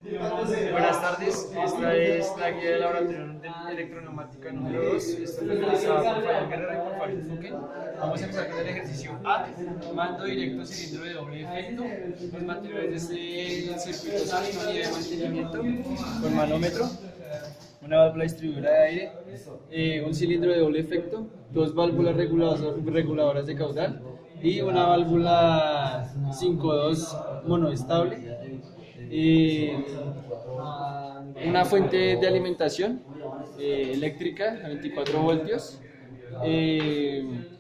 Buenas tardes, esta es la guía de laboratorio de electroneumática número 2. Está realizada por Fabián Guerrero y por Farid Fuque. Vamos a empezar con el ejercicio A, mando directo cilindro de doble efecto. Los materiales de este circuito son unidad de mantenimiento con manómetro, una válvula distribuidora de aire, un cilindro de doble efecto, dos válvulas reguladoras de caudal y una válvula 5.2 monoestable. Una fuente de alimentación eléctrica a 24 voltios,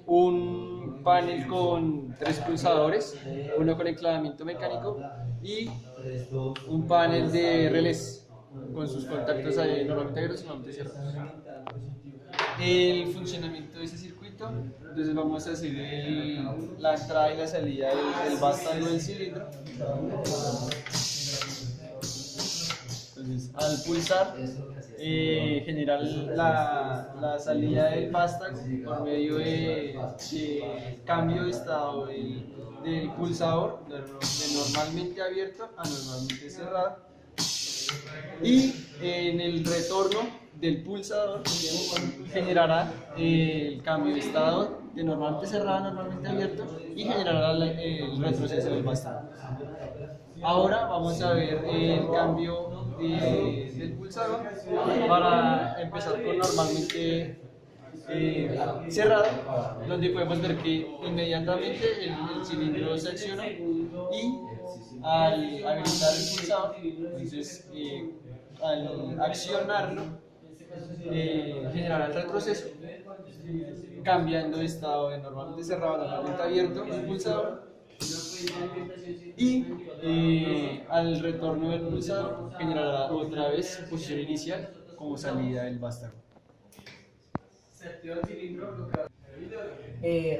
un panel con 3 pulsadores, uno con enclavamiento mecánico y un panel de relés con sus contactos normalmente abiertos y normalmente cerrados. El funcionamiento de ese circuito, entonces vamos a hacer la entrada y la salida del vástago del cilindro. Entonces, al pulsar, generar la salida del vástago por medio de cambio de estado del pulsador, de normalmente abierto a normalmente cerrado. Y en el retorno del pulsador generará el cambio de estado de normalmente cerrado a normalmente abierto y generará el retroceso del vástago. Ahora vamos a ver el cambio del pulsador para empezar con normalmente cerrado, donde podemos ver que inmediatamente el cilindro se acciona y al habilitar el pulsador, entonces al accionarlo, generará el retroceso, cambiando de estado de normalmente cerrado a normalmente abierto el pulsador. Y al retorno del pulsador generará otra vez posición inicial como salida del vástago.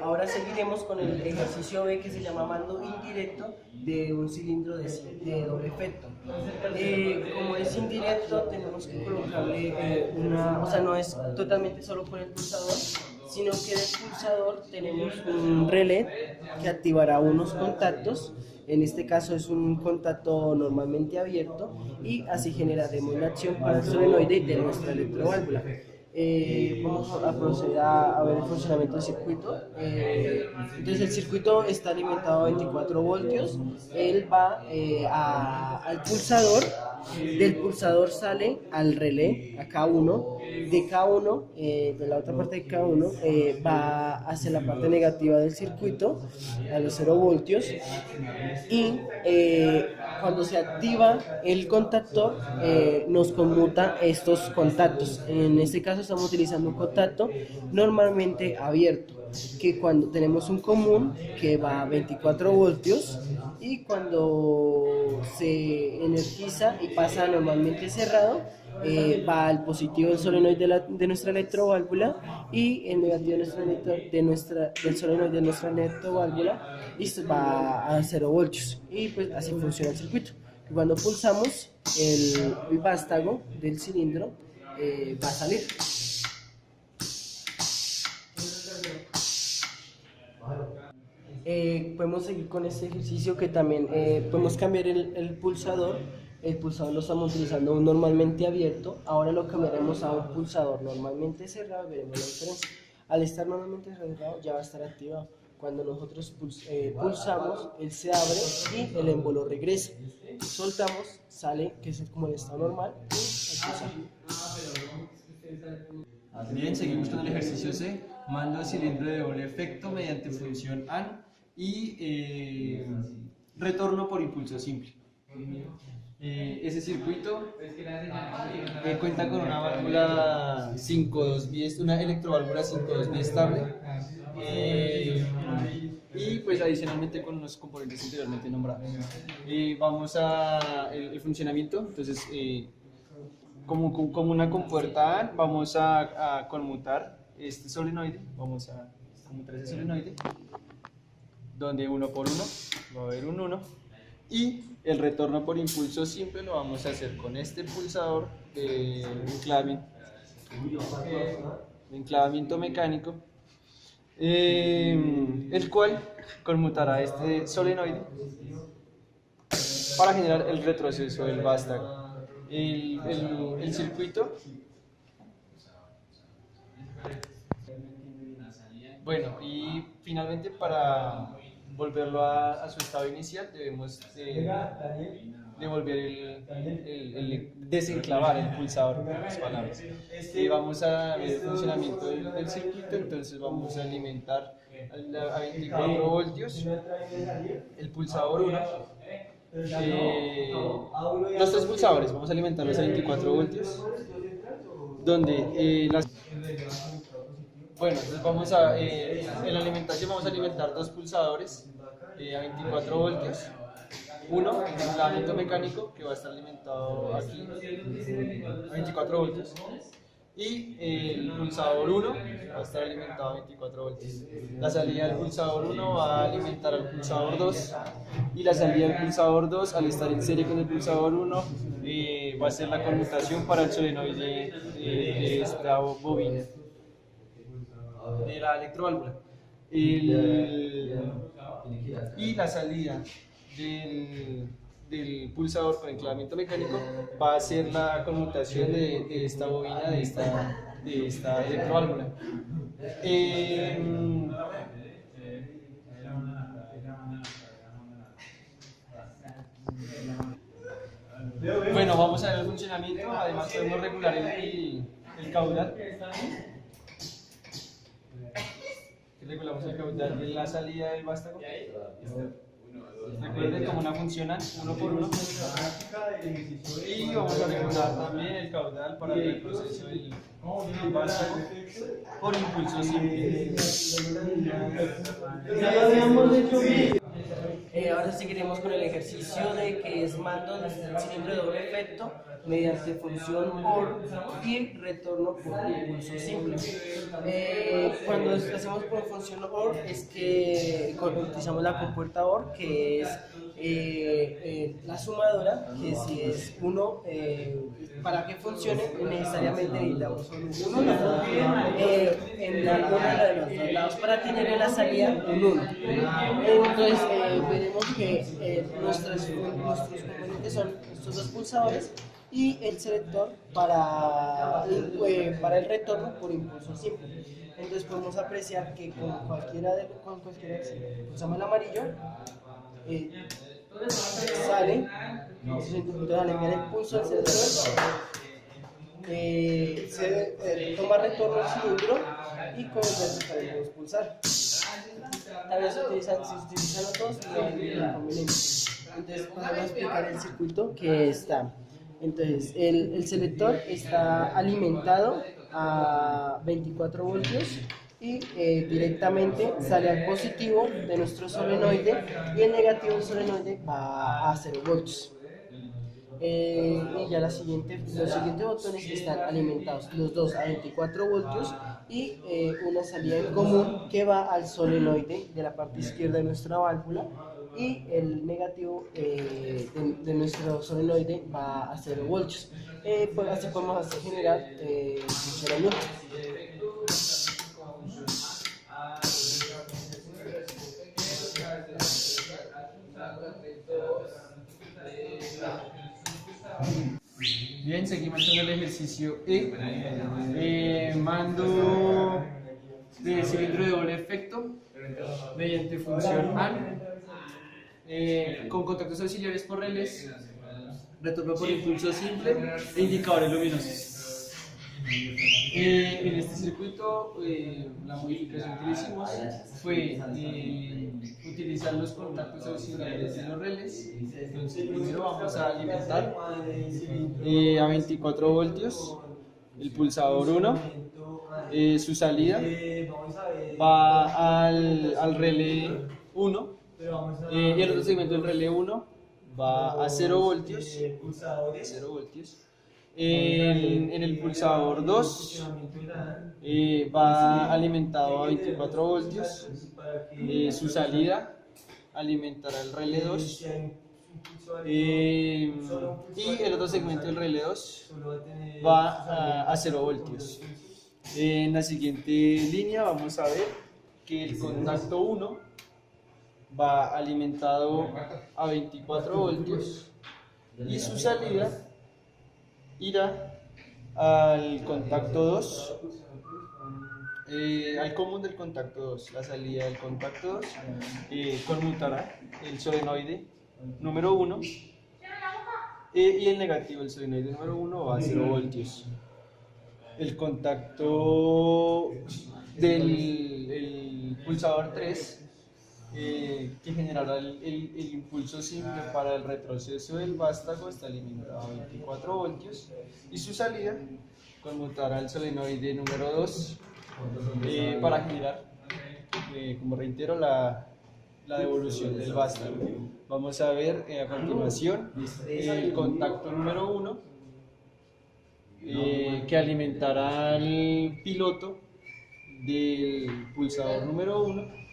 Ahora seguiremos con el ejercicio B, que se llama mando indirecto de un cilindro de doble efecto. Como es indirecto, tenemos que colocarle o sea, no es totalmente solo con el pulsador, sino que del pulsador tenemos un relé que activará unos contactos. En este caso es un contacto normalmente abierto y así generaremos la acción para el solenoide de nuestra electroválvula. Vamos a proceder a ver el funcionamiento del circuito. Entonces el circuito está alimentado a 24 voltios, él va al pulsador, del pulsador sale al relé, a K1, de K1, de la otra parte de K1, va hacia la parte negativa del circuito, a los 0 voltios, y cuando se activa el contactor, nos conmuta estos contactos. En este caso estamos utilizando un contacto normalmente abierto, que cuando tenemos un común que va a 24 voltios y cuando se energiza y pasa normalmente cerrado, va al positivo del solenoide de nuestra electroválvula y el negativo del solenoide de nuestra electroválvula va a 0 voltios, y pues así funciona el circuito. Cuando pulsamos el vástago del cilindro, va a salir. Podemos seguir con este ejercicio, que también podemos cambiar el pulsador. El pulsador lo estamos utilizando normalmente abierto, ahora lo cambiaremos a un pulsador normalmente cerrado y veremos la diferencia. Al estar normalmente cerrado ya va a estar activado. Cuando nosotros pulsamos, él se abre y el émbolo regresa. Soltamos, sale, que es como el estado normal, y aquí sale. Bien, seguimos con el ejercicio C, mando de cilindro de doble efecto mediante función AND y retorno por impulso simple. Ese circuito cuenta con una válvula 5.2 bi, una electroválvula 5.2 biestable, y pues adicionalmente con unos componentes anteriormente nombrados. Vamos a el funcionamiento. Entonces, como una compuerta AND, vamos a conmutar este solenoide, vamos a conmutar ese solenoide, donde uno por uno va a haber un 1, y el retorno por impulso simple lo vamos a hacer con este pulsador de enclavamiento mecánico, el cual conmutará este solenoide para generar el retroceso del vástago. El circuito, bueno, y finalmente para volverlo a su estado inicial debemos devolver desenclavar el pulsador, en otras palabras. Vamos a ver el funcionamiento del circuito, entonces vamos a alimentar a 24 voltios el pulsador 1. Los tres pulsadores vamos a alimentarlos a 24 voltios, donde bueno, entonces vamos en la alimentación vamos a alimentar dos pulsadores a 24 voltios. Uno, el enclavamiento mecánico, que va a estar alimentado aquí a 24 voltios. Y el pulsador 1 va a estar alimentado a 24 voltios. La salida del pulsador 1 va a alimentar al pulsador 2. Y la salida del pulsador 2, al estar en serie con el pulsador 1, va a ser la conmutación para el solenoide de esta bobina, de la electroválvula. Y la salida del pulsador con enclavamiento mecánico va a ser la conmutación de esta bobina, de esta electroválvula. Bueno, vamos a ver el funcionamiento. Además podemos regular el caudal. Regulamos el caudal de la salida del vástago. Recuerden cómo no funcionan uno por uno. Y vamos a regular también el caudal para el proceso del vástago por impulso simple. Ahora seguiremos con el ejercicio de que es mando desde el cilindro de doble efecto mediante función OR y retorno por impulso simple. Cuando hacemos por función OR es que utilizamos la compuerta OR, que es la sumadora, que si es 1, para que funcione necesariamente necesitamos un 1 en alguna de los dos lados para tener en la salida un 1. Entonces veremos que nuestros componentes son estos dos pulsadores y el selector para el retorno por impulso simple. Entonces podemos apreciar que con cualquiera si pulsamos el amarillo, sale, entonces al enviar el pulso al selector, se toma retorno al cilindro y con el resto podemos pulsar. Tal vez si se utilizan los dos, no hay inconveniente. Entonces vamos a explicar el circuito que está. Entonces el selector está alimentado a 24 voltios y directamente sale al positivo de nuestro solenoide y el negativo del solenoide va a 0 voltios. Y ya los siguientes botones están alimentados los dos a 24 voltios y una salida en común que va al solenoide de la parte izquierda de nuestra válvula, y el negativo de nuestro solenoide va a 0 voltios. Pues así podemos generar funcionamiento. Bien, seguimos con el ejercicio mando de cilindro de doble efecto mediante función AND, con contactos auxiliares por relés, retorno por impulso simple e indicadores luminosos. En este circuito, la modificación que hicimos fue utilizar los contactos auxiliares de los relés. Entonces, primero vamos a alimentar a 24 voltios el pulsador 1. Su salida va al relé 1 y el otro segmento del relé 1 va a 0 voltios. En el pulsador 2 va alimentado a 24 voltios. Su salida alimentará el relé 2. Y el otro segmento del relé 2 va a 0 voltios. En la siguiente línea vamos a ver que el contacto 1 va alimentado a 24 voltios y su salida irá al contacto 2, al común del contacto 2. La salida del contacto 2 conmutará el solenoide número 1 y el negativo, el solenoide número 1 va a 0 voltios. El contacto del pulsador 3 que generará el impulso simple para el retroceso del vástago está limitado a 24 voltios y su salida conmutará el solenoide número 2 para generar, como reitero, la devolución del vástago. Vamos a ver a continuación el contacto número 1 que alimentará al piloto del pulsador número 1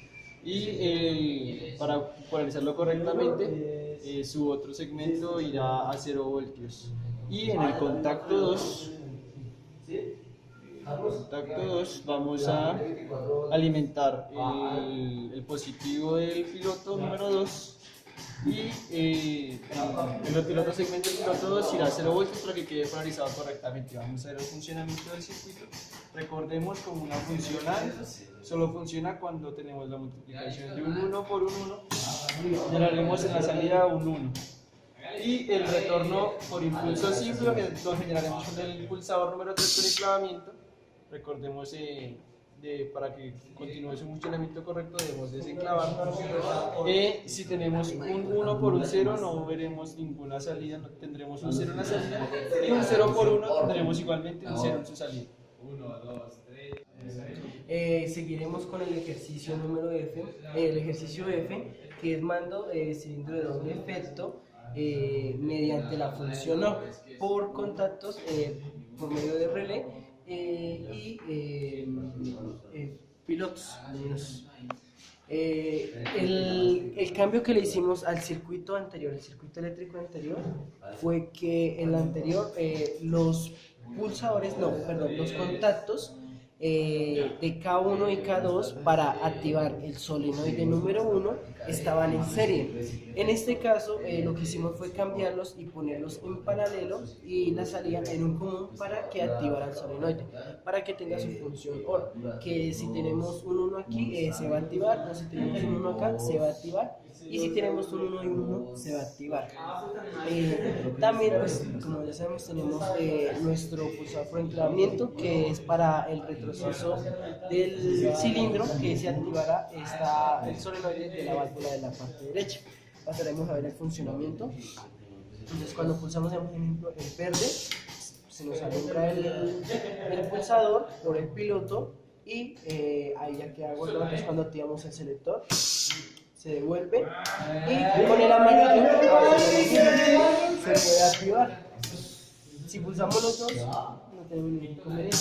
y para polarizarlo correctamente su otro segmento irá a 0 voltios y en el contacto 2 vamos a alimentar el positivo del piloto número 2 y el otro segmento del piloto 2 irá a 0 voltios para que quede polarizado correctamente. Vamos a ver el funcionamiento del circuito. Recordemos, como una funcional solo funciona cuando tenemos la multiplicación de un 1 por un 1, generaremos en la salida un 1. Y el retorno por impulso simple lo generaremos con el pulsador número 3 con enclavamiento. Recordemos, para que continúe su funcionamiento correcto debemos desenclavarlo. Si tenemos un 1 por un 0 no veremos ninguna salida, no tendremos un 0 en la salida, y un 0 por 1 tendremos igualmente un 0 en su salida. 1, 2, 3. Seguiremos con el ejercicio número F, el ejercicio F, que es mando cilindro de doble efecto mediante la función O por contactos por medio de relé y pilotos. El cambio que le hicimos al circuito anterior, el circuito eléctrico anterior, fue que el anterior los pulsadores, los contactos de K1 y K2 para activar el solenoide número 1 estaban en serie. En este caso lo que hicimos fue cambiarlos y ponerlos en paralelo y la salida en un común para que activara el solenoide, para que tenga su función OR, que si tenemos un 1 aquí se va a activar, o si tenemos un 1 acá se va a activar, y si tenemos un 1 y un 1 se va a activar. También, pues, como ya sabemos, tenemos nuestro pulsador por enclavamiento, que es para el retroceso del cilindro, que se activará el solenoide de la válvula de la parte derecha. Pasaremos a ver el funcionamiento. Entonces, cuando pulsamos, por ejemplo, el verde, se nos alumbra el pulsador por el piloto y ahí ya queda guardado. Entonces, cuando activamos el selector, se devuelve y con el amarillo se puede activar. Si pulsamos los dos, no tenemos ningún inconveniente.